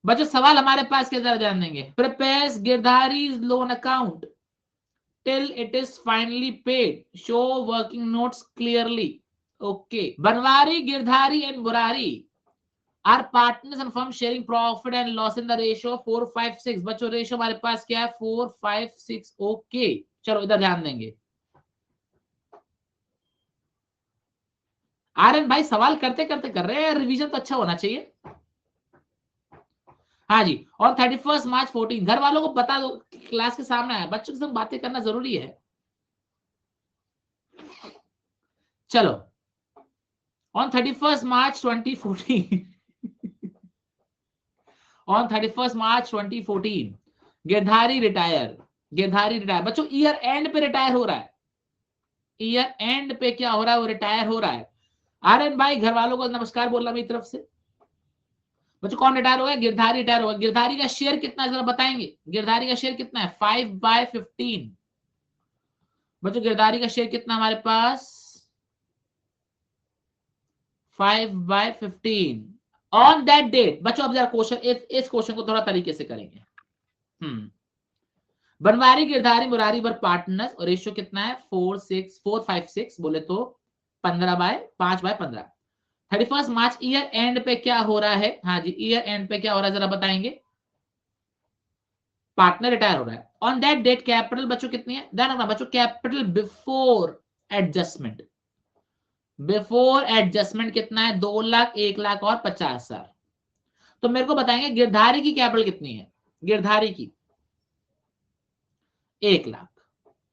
बच्चों सवाल हमारे पास क्या जरा जान देंगे। Prepares Girdhari loan account till it is finally paid, show working notes clearly. Okay, Banwari, Girdhari and Murari are partners and firm sharing profit and loss in the ratio 4-5-6। बच्चों ratio हमारे पास क्या है? 4-5-6। ओके, चलो इधर ध्यान देंगे। आर्यन भाई सवाल करते करते कर रहे हैं, रिवीजन तो अच्छा होना चाहिए। हाँ जी, और 31 मार्च 14 घर वालों को बता दो, क्लास के सामने आया, बच्चों के साथ बातें करना जरूरी है। चलो, on 31 March 2014 on 31 March 2014 Girdhari retire. Girdhari retire बच्चों ईयर एंड पे रिटायर हो रहा है। ईयर एंड पे क्या हो रहा है? वो रिटायर हो रहा है। आर्यन भाई घर वालों को नमस्कार बोलना मेरी तरफ से। बच्चों कौन रिटायर हो गया? गिरधारी रिटायर हो गया। गिरधारी का शेयर कितना है जरा बताएंगे? गिरधारी का शेयर कितना है? 5/15। बच्चों गिरधारी का शेयर कितना हमारे पास? 5/15 ऑन दैट डेट। बच्चों अब जरा क्वेश्चन, इस क्वेश्चन को थोड़ा तरीके से करेंगे। बनवारी, गिरधारी, मुरारी वर पार्टनर्स और रेशियो कितना है? 4-5-6 बोले तो 5/15। 31 मार्च ईयर एंड पे क्या हो रहा है? हाँ जी, ईयर एंड पे क्या हो रहा है जरा बताएंगे? पार्टनर रिटायर हो रहा है। ऑन दैट डेट कैपिटल बच्चों कितनी है? ध्यान रखना बच्चों, capital before adjustment. Before adjustment कितना है? 2 लाख, 1 लाख और 50,000। तो मेरे को बताएंगे गिरधारी की कैपिटल कितनी है? गिरधारी की 1 लाख।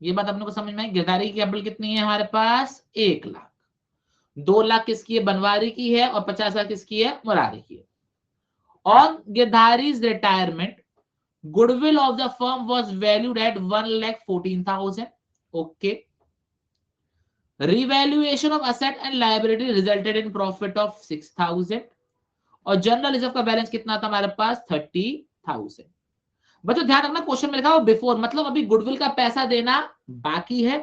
ये बात अपने को समझ में आई। गिरधारी की कैपिटल कितनी है हमारे पास? 1 लाख। 2 लाख किसकी है? बनवारी की है, और 50,000 किसकी है? मुरारी की है। On Girdhari's retirement goodwill of the firm was valued at 1,14,000। Okay, revaluation of asset and liability resulted in profit of 6,000। और जनरल रिजर्व का बैलेंस कितना था हमारे पास? 30,000। बच्चों ध्यान रखना, क्वेश्चन में लिखा हो बिफोर, मतलब अभी गुडविल का पैसा देना बाकी है,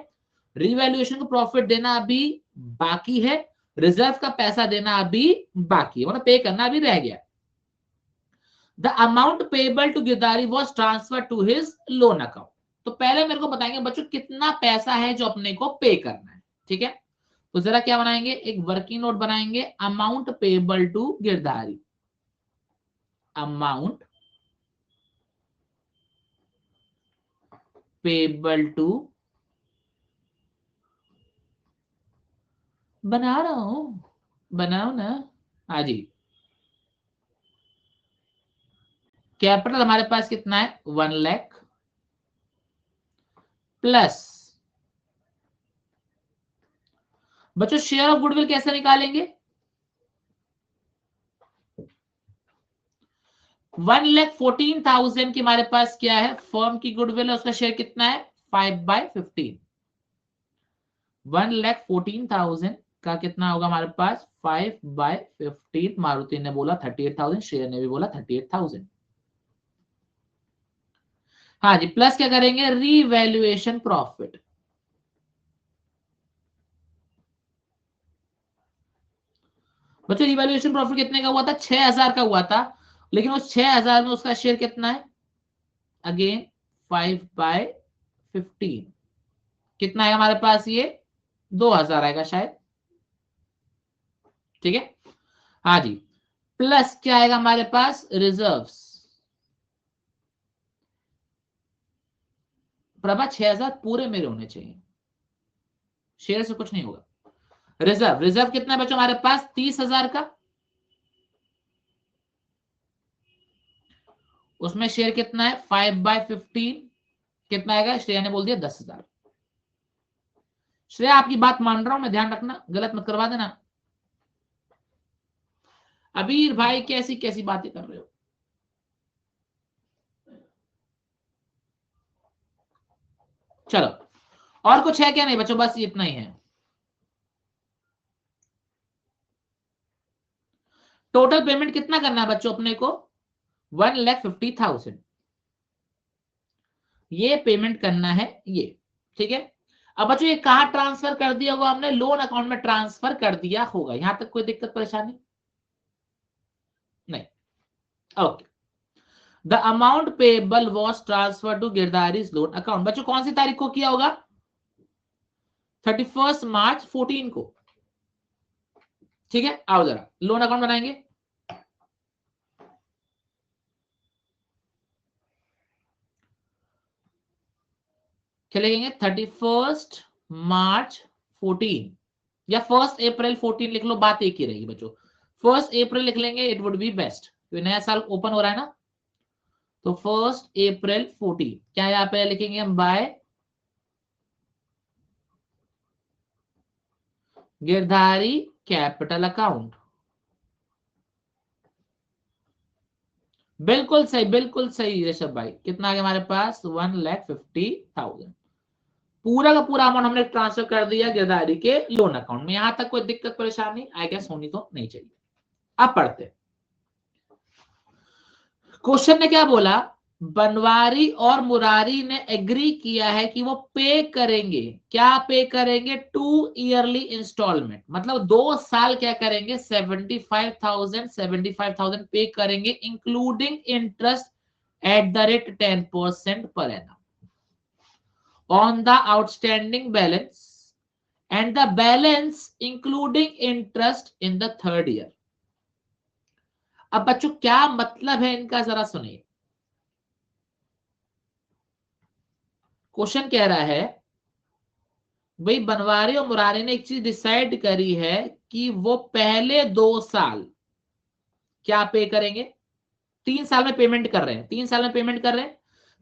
रिवैल्यूएशन को प्रॉफिट देना अभी बाकी है, रिजर्व का पैसा देना अभी बाकी है, मतलब पे करना अभी रह गया। The amount payable to Girdhari was transfer to his loan account. तो पहले मेरे को बताएंगे बच्चों कितना पैसा है जो अपने को पे करना है। ठीक है, तो जरा क्या बनाएंगे? एक वर्किंग नोट बनाएंगे, amount payable to Girdhari. Amount payable to, बना रहा हूं, बनाओ ना। हाँ जी, कैपिटल हमारे पास कितना है? 1 लाख प्लस। बच्चों शेयर ऑफ गुडविल कैसे निकालेंगे? 1,14,000 की हमारे पास क्या है? फर्म की गुडविल है, उसका शेयर कितना है? 5/15। 1,14,000 का कितना होगा हमारे पास? 5/15। मारुति ने बोला 38,000, शेयर ने भी बोला 38,000। हाँ जी, प्लस क्या करेंगे? Revaluation profit. बच्चों रिवैल्यूएशन प्रॉफिट कितने का हुआ था? 6,000 का हुआ था, लेकिन उस 6,000 में उसका शेयर कितना है? अगेन 5/15। कितना है हमारे पास? ये 2,000 आएगा शायद। ठीक है, हाँ जी, प्लस क्या आएगा हमारे पास? रिजर्व्स। प्रभा 6,000 पूरे मेरे होने चाहिए, शेयर से कुछ नहीं होगा। रिजर्व, रिजर्व कितना है बच्चों हमारे पास? 30,000 का। उसमें शेयर कितना है? 5/15। कितना आएगा? श्रेया ने बोल दिया 10,000। श्रेया आपकी बात मान रहा हूं मैं, ध्यान रखना, गलत मत करवा देना। अबीर भाई कैसी कैसी बातें कर रहे हो? चलो, और कुछ है क्या? नहीं बच्चों, बस इतना ही है। टोटल पेमेंट कितना करना है बच्चों अपने को? 1,50,000 ये पेमेंट करना है ये। ठीक है, अब बच्चों ये कहां ट्रांसफर कर दिया होगा? हमने लोन अकाउंट में ट्रांसफर कर दिया होगा। यहां तक कोई दिक्कत परेशानी नहीं? Okay, the amount payable was transfer to Girdhari loan account. बच्चों कौन सी तारीख को किया होगा? 31 मार्च 14 को। ठीक है, आओ जरा लोन अकाउंट बनाएंगे। क्या लिखेंगे? 31 मार्च 14 या 1 अप्रैल 14 लिख लो, बात एक ही रहेगी बच्चों। 1 अप्रैल लिख लेंगे, इट वुड बी बेस्ट, तो नया साल ओपन हो रहा है ना। तो 1 अप्रैल 14 क्या यहाँ पे लिखेंगे हम? By Girdhari capital account. बिल्कुल सही, बिल्कुल सही ऋषभ भाई। कितना आ गया हमारे पास? 1,50,000। पूरा का पूरा अमाउंट हमने ट्रांसफर कर दिया गिरधारी के लोन अकाउंट में। यहां तक कोई दिक्कत परेशानी आई गेस होनी तो नहीं चाहिए। अब पढ़ते। क्वेश्चन ने क्या बोला? बनवारी और मुरारी ने एग्री किया है कि वो पे करेंगे। क्या पे करेंगे? 2 ईयरली इंस्टॉलमेंट, मतलब 2 साल क्या करेंगे? 75,000 पे करेंगे, including interest at the rate 10% per annum on the outstanding balance and the balance including interest in the third year। अब बच्चों क्या मतलब है इनका, जरा सुनिए। क्वेश्चन कह रहा है भाई बनवारी और मुरारी ने एक चीज डिसाइड करी है कि वो पहले 2 साल क्या पे करेंगे। 3 साल में पेमेंट कर रहे हैं, 3 साल में पेमेंट कर रहे हैं।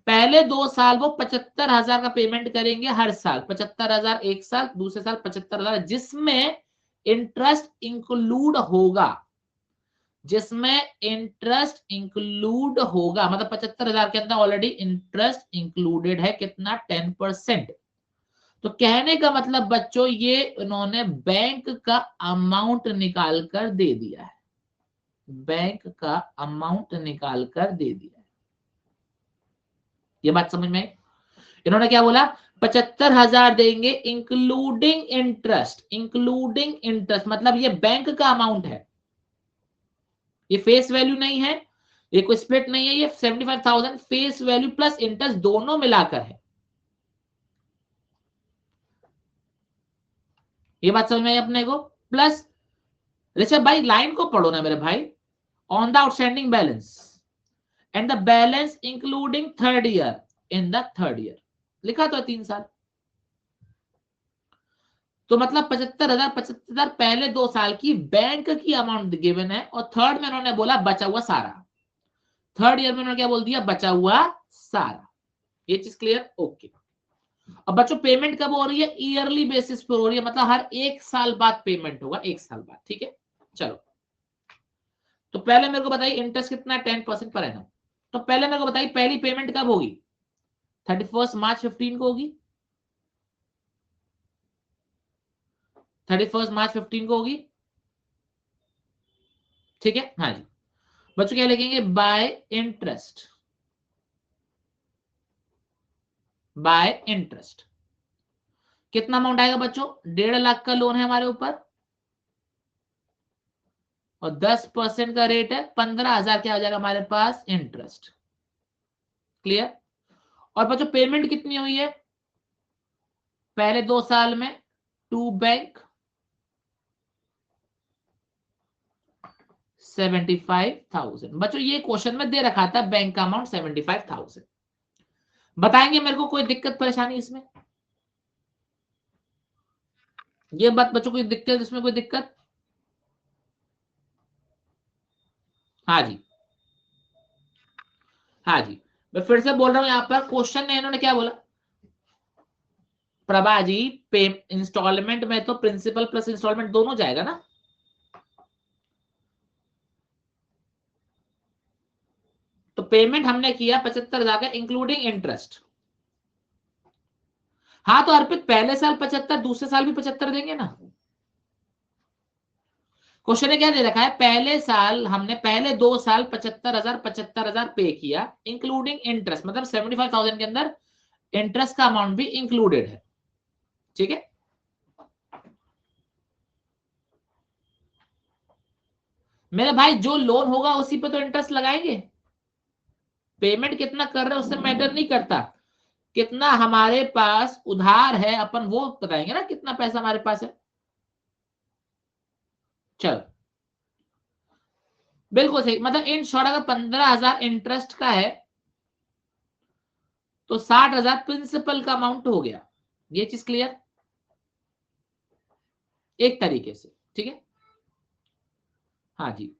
पहले 2 साल वो 75,000 का पेमेंट करेंगे हर साल। 75,000 एक साल, दूसरे साल 75,000, जिसमें इंटरेस्ट इंक्लूड होगा, जिसमें इंटरेस्ट इंक्लूड होगा, मतलब 75,000 के अंदर ऑलरेडी इंटरेस्ट इंक्लूडेड है। कितना? 10%। तो कहने का मतलब बच्चों ये उन्होंने बैंक का अमाउंट निकाल कर दे दिया है, बैंक का अमाउंट निकाल कर दे दिया है। ये बात समझ में आई? इन्होंने क्या बोला? 75,000 देंगे इंक्लूडिंग इंटरेस्ट। इंक्लूडिंग इंटरेस्ट मतलब ये बैंक का अमाउंट है, ये फेस वैल्यू नहीं है, ये कोई स्प्लिट नहीं है। ये 75,000 फेस वैल्यू प्लस इंटरेस्ट दोनों मिलाकर है। ये बात समझ में आई अपने को? प्लस ऋषभ भाई लाइन को पढ़ो ना मेरे भाई। On the outstanding balance and the balance including third year, in the third year लिखा तो है 3 साल। तो मतलब 75,000, 75,000 पहले 2 साल की बैंक की अमाउंट गिवन है, और थर्ड में उन्होंने बोला बचा हुआ सारा। थर्ड ईयर में उन्होंने क्या बोल दिया? बचा हुआ सारा। ये चीज क्लियर? ओके। अब बच्चों पेमेंट कब हो रही है? ईयरली बेसिस पर हो रही है, मतलब हर 1 साल बाद पेमेंट होगा, 1 साल बाद। ठीक है, चलो। तो पहले मेरे को बताइए इंटरेस्ट कितना है? 10% पर एनम। तो पहले मेरे को बताइए पहली पेमेंट कब होगी? 31 मार्च 15 को होगी। 31 मार्च 15 को होगी। ठीक है, हाँ जी। बच्चों क्या लिखेंगे? Bye interest, bye interest. कितना अमाउंट आएगा बच्चों? 1.5 लाख का लोन है हमारे ऊपर, और 10% का रेट है। 15,000 क्या आ जाएगा हमारे पास? इंटरेस्ट। क्लियर? और बच्चों पेमेंट कितनी हुई है पहले 2 साल में? To bank 75,000। बच्चों ये क्वेश्चन में दे रखा था बैंक का अमाउंट 75,000। बताएंगे मेरे को कोई दिक्कत परेशानी इसमें? ये बात बच्चों कोई दिक्कत इसमें? कोई दिक्कत? हाँ जी, हाँ जी। मैं फिर से बोल रहा हूं, यहां पर क्वेश्चन ने इन्होंने क्या बोला? प्रभा जी पे इंस्टॉलमेंट में तो प्रिंसिपल प्लस इंस्टॉलमेंट दोनों जाएगा ना। तो पेमेंट हमने किया 75,000 का इंक्लूडिंग इंटरेस्ट। हाँ तो अर्पित पहले साल 75, दूसरे साल भी 75 देंगे ना। क्वेश्चन ने क्या दे रखा है? पहले साल हमने पहले 2 साल 75,000 पे किया इंक्लूडिंग इंटरेस्ट, मतलब 75,000 के अंदर इंटरेस्ट का अमाउंट भी इंक्लूडेड है। ठीक है, मेरे भाई जो लोन होगा उसी पे तो इंटरेस्ट लगाएंगे। पेमेंट कितना कर रहे हैं उससे मैटर नहीं करता, कितना हमारे पास उधार है अपन वो बताएंगे ना, कितना पैसा हमारे पास है। चलो बिल्कुल सही, मतलब इन शॉर्ट अगर 15,000 इंटरेस्ट का है तो 60,000 प्रिंसिपल का अमाउंट हो गया। ये चीज क्लियर एक तरीके से, ठीक है। हाँ जी,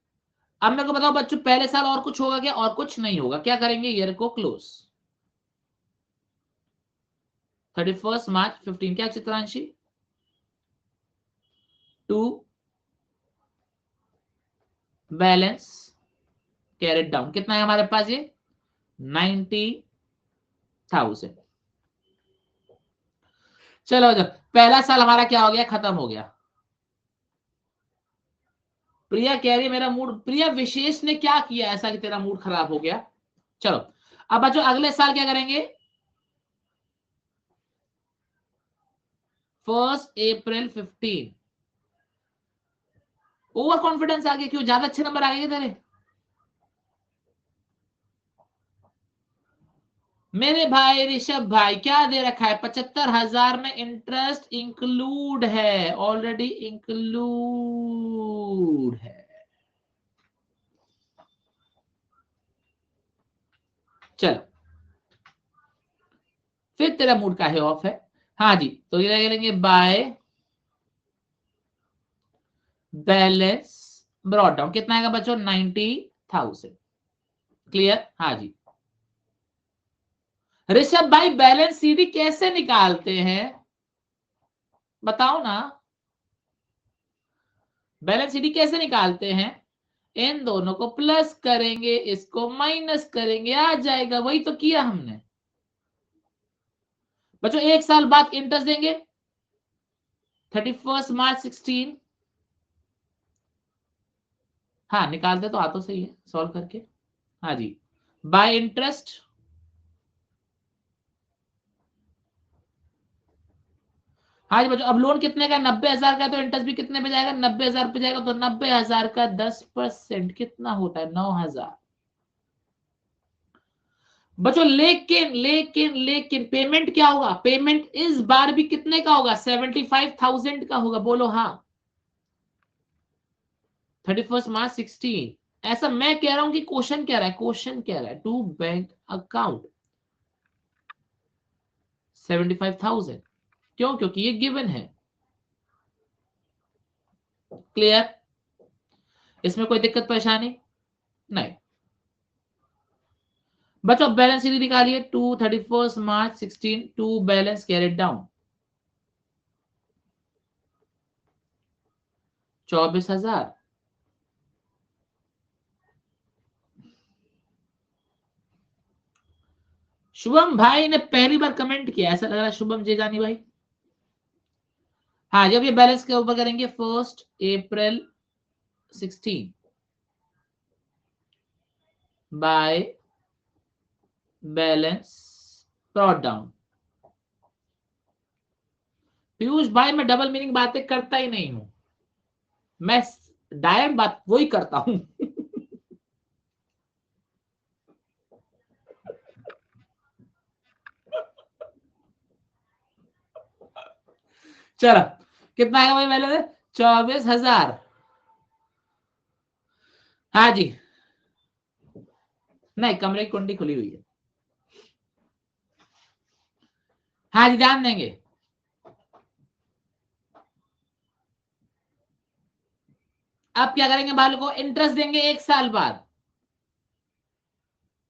अब मेरे को बताओ बच्चों, पहले साल और कुछ होगा क्या? और कुछ नहीं होगा। क्या करेंगे? ईयर को क्लोज 31 मार्च 15, क्या Chitranshi? To balance carried down, कितना है हमारे पास? ये 90,000। चलो जब पहला साल हमारा क्या हो गया? खत्म हो गया। प्रिया कह रही है मेरा मूड, प्रिया विशेष ने क्या किया ऐसा कि तेरा मूड खराब हो गया? चलो अब बच्चों अगले साल क्या करेंगे? 1 अप्रैल 15। ओवर कॉन्फिडेंस आ गया? क्यों, ज्यादा अच्छे नंबर आ गए तेरे? मेरे भाई ऋषभ भाई क्या दे रखा है? 75,000 में इंटरेस्ट इंक्लूड है, ऑलरेडी इंक्लूड है। चलो फिर तेरा मूड का है ऑफ है। हाँ जी, तो ये लेंगे बाय बैलेंस ब्रॉट डाउन, कितना आएगा बच्चों? 90,000। क्लियर? हाँ जी। ऋषभ भाई बैलेंस सीडी कैसे निकालते हैं बताओ ना, बैलेंस सीडी कैसे निकालते हैं? इन दोनों को प्लस करेंगे, इसको माइनस करेंगे, आ जाएगा। वही तो किया हमने बच्चों। एक साल बाद इंटरेस्ट देंगे 31 मार्च 16। हाँ निकालते तो आ तो सही है सॉल्व करके। हाँ जी, बाय इंटरेस्ट। हाँ जी बच्चों, अब लोन कितने का? 90,000 का, तो इंटरेस्ट भी कितने पे जाएगा? 90,000 पे जाएगा। तो 90,000 का 10% कितना होता है? 9,000 बच्चों। लेकिन लेकिन लेकिन पेमेंट क्या होगा? पेमेंट इस बार भी कितने का होगा? 75,000 का होगा। बोलो हाँ। 31 मार्च 16। ऐसा मैं कह रहा हूं कि क्वेश्चन कह रहा है, क्वेश्चन कह रहा है टू बैंक अकाउंट 75,000। क्यों? क्योंकि ये गिवन है। क्लियर? इसमें कोई दिक्कत परेशानी नहीं बच्चों। बैलेंस शीट निकालिए। टू 31 मार्च 16 to balance carried down 24,000। Shubham भाई ने पहली बार कमेंट किया, ऐसा लग रहा है शुभम जेजानी भाई। हाँ, जब ये बैलेंस के ऊपर करेंगे 1 अप्रैल 16 by balance brought down. Piyush भाई मैं डबल मीनिंग बातें करता ही नहीं हूं, मैं डायरेक्ट बात वही करता हूं। चलो कितना आएगा भाई पहले? 24,000। हाँ जी, नहीं कमरे की कुंडी खुली हुई है। हाँ जी ध्यान देंगे। अब क्या करेंगे? बाल को इंटरेस्ट देंगे एक साल बाद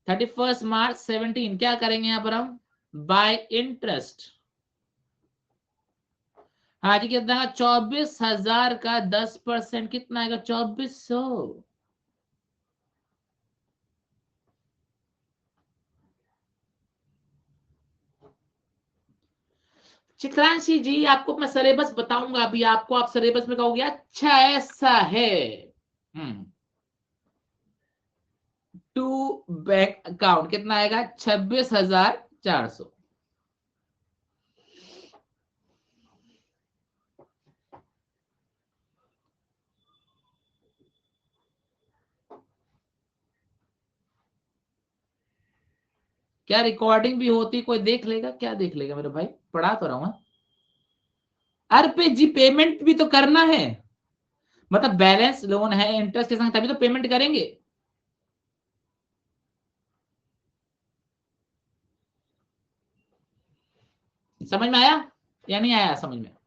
31 मार्च 17। क्या करेंगे यहां पर हम? Bye interest. हाँ जी, कितना? 24,000 का 10% कितना आएगा? 2,400। चित्रांशी जी आपको मैं सिलेबस बताऊंगा अभी, आपको आप सिलेबस में कहोगे अच्छा ऐसा है। हम्म, टू बैंक अकाउंट कितना आएगा? 26,400। क्या रिकॉर्डिंग भी होती, कोई देख लेगा? क्या देख लेगा मेरे भाई, पढ़ा तो रहा हूं। अरे पे जी पेमेंट भी तो करना है, मतलब बैलेंस लोन है इंटरेस्ट के संग, तभी तो पेमेंट करेंगे। समझ में आया या नहीं आया समझ में?